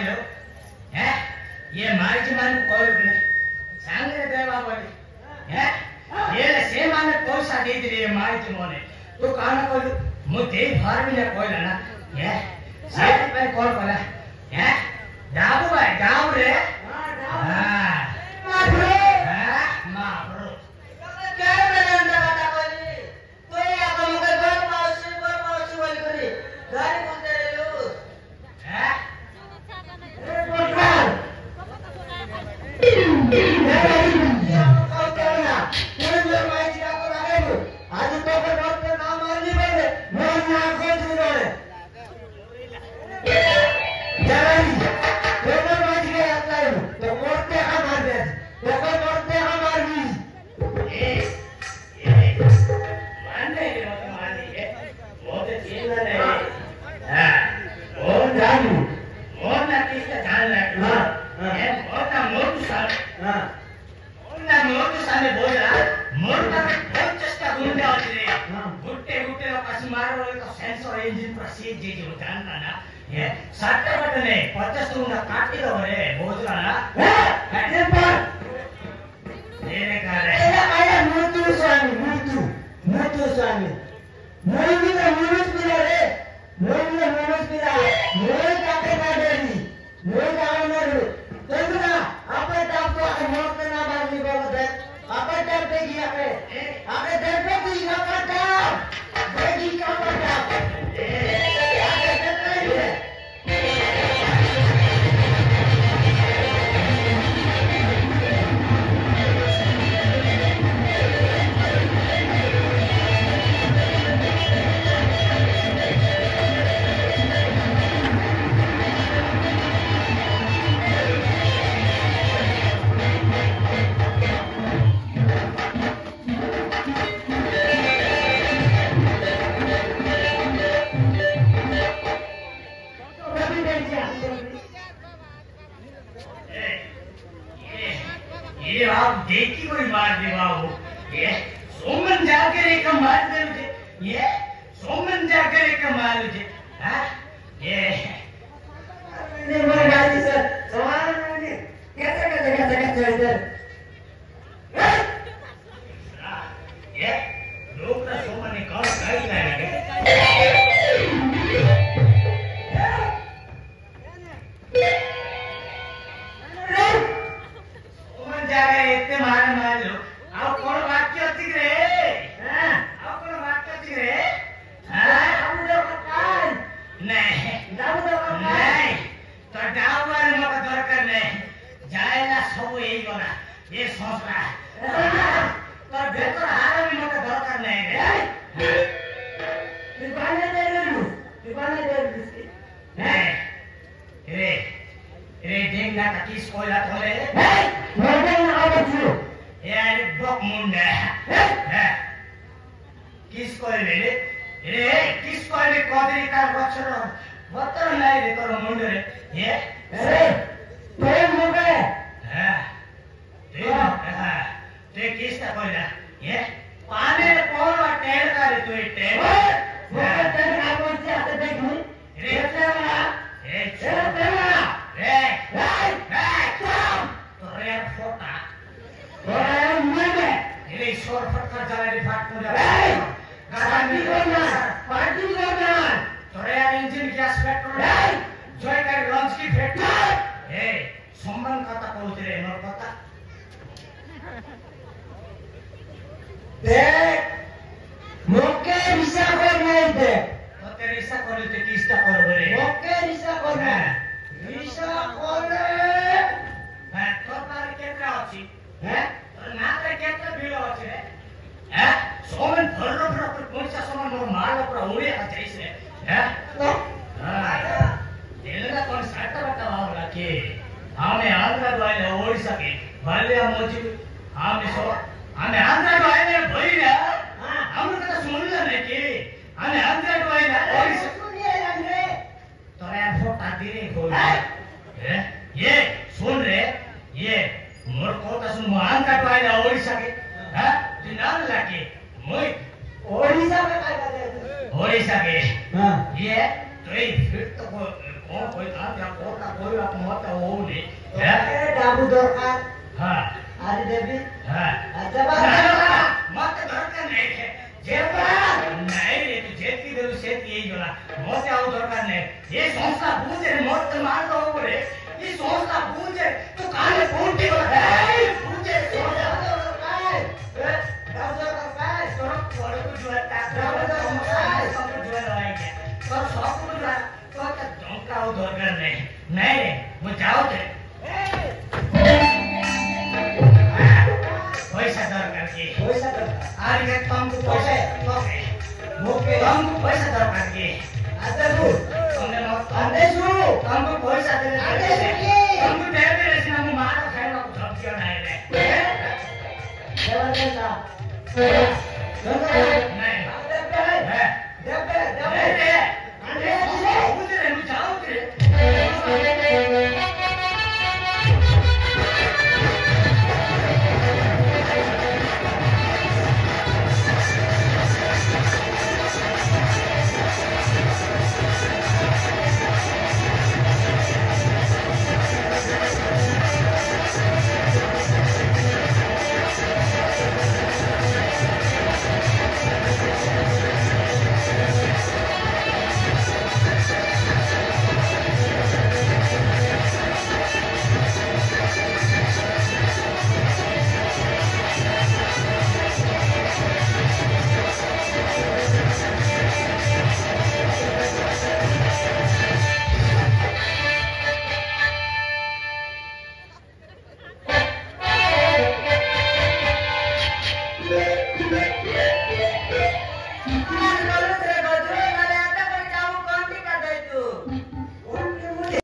पाहिलं ये मारीची मान कोयल रे सांगे देवा बोले ये से माने पैसा दे दे मारीची मोने तो काना कोयल मुते फार्मिला कोयल ना से पे कॉल करा डाबू भाई डाबू रे हां माब्रो माब्रो क्या मैंने अंदर कथा बोली तो ये आप मुझे घर पाउसी बोली करी गाड़ी बोलते रे लो रे बोल ये आप देखी कोई मार दे बाबू ये सोमन जाकर एक मार दे मुझे ये सोमन जाकर एक मार मुझे ये नहीं मेरे गाड़ी सर सवाल नहीं कैसे इधर ये लोग तो सोमन ने कॉल कर लाएंगे इतने मार लो आप कौन वाक्य होती रे आप कौन वाक्य होती रे नहीं तो डावर मत दरकार नहीं जाएगा सब यही कोना ये सोच रहा तो बेहतर हार भी मत दरकार नहीं रे दीवाने दे रे रे देखना का किस कोई लात हो रे यार बक मुंडा किस कोई रे किस कोई रे कोदरी का बच्चो बत्तर नहीं रे तोर मुंडे रे ये प्रेम हो गए ते किस का कोई ना ये पानी रे पौन वा टेल का रे तू टेल वो टेल का कौन से आते देख नहीं रे तेरा तो रे फोटा ये शोर फटका चला रे फाट पूरा पार्टी करना तो रे इंजन गैस पेट्रोल जॉय कर लॉन्च की फेट ए संबंध कथा कहते रे मोर कथा देख मोके रिसा कर नहीं दे तो तेरे रिसा करे ते किसका करो रे मोके रिसा कर रिसा करे तो तार केत्रा अछि तो ना ते केत्रा बिल अछि रे सोमन भररो भररो कोनसा सोमन मोर माल पूरा उड़े आ जाइस रे तो तेलगा कोन साटा बटा वाला के हमें आंध्र द्वारे ओडिसा के बाले मोजी हमें आंध्र द्वारे भई रे हम कथा सुनला नहीं के हमें आंध्र द्वारे ओडिसा सुनिए रे तो रे फोटा दिरे खोल ये सुन रे ये मोर कोता सुन आंध्र द्वारे ओडिसा के दिनाल लाके मोई ओडिसा में काय करते ओडिसा के हां ये तो ये फिर तो कौन कोई था क्या कोटा कोई आप मत हो नहीं डाबू दरकार हाँ आदि देवी हाँ अच्छा मत दरकार नहीं है जेबा नहीं रे तू जेती देलु सेती यही जोला मत आओ दरकार नहीं ये संस्था पूजे मत मार दो रे ये संस्था पूजे तू काले पूंटी बोला पूजे सोजा डाबू दरकार तो पड़े को जुआ डाबू दरकार सब जुआ लगाएंगे तो सब को जुआ तो धोखा हो दरकार नहीं नहीं रे वो जाओ रे पैसा दरकार की पैसा दरकार आज के तुमको पैसा मोके तुमको पैसा दरकार की आता तू तुमने मत आते सु तुमको पैसा दे आते सु तुमको दे दे रे ना मु मार खाएगा कुछ सब क्यों नहीं रे देवता नहीं देवता है देवता नहीं रे अरे मुझे रे मुझे जाओ रे Yeah.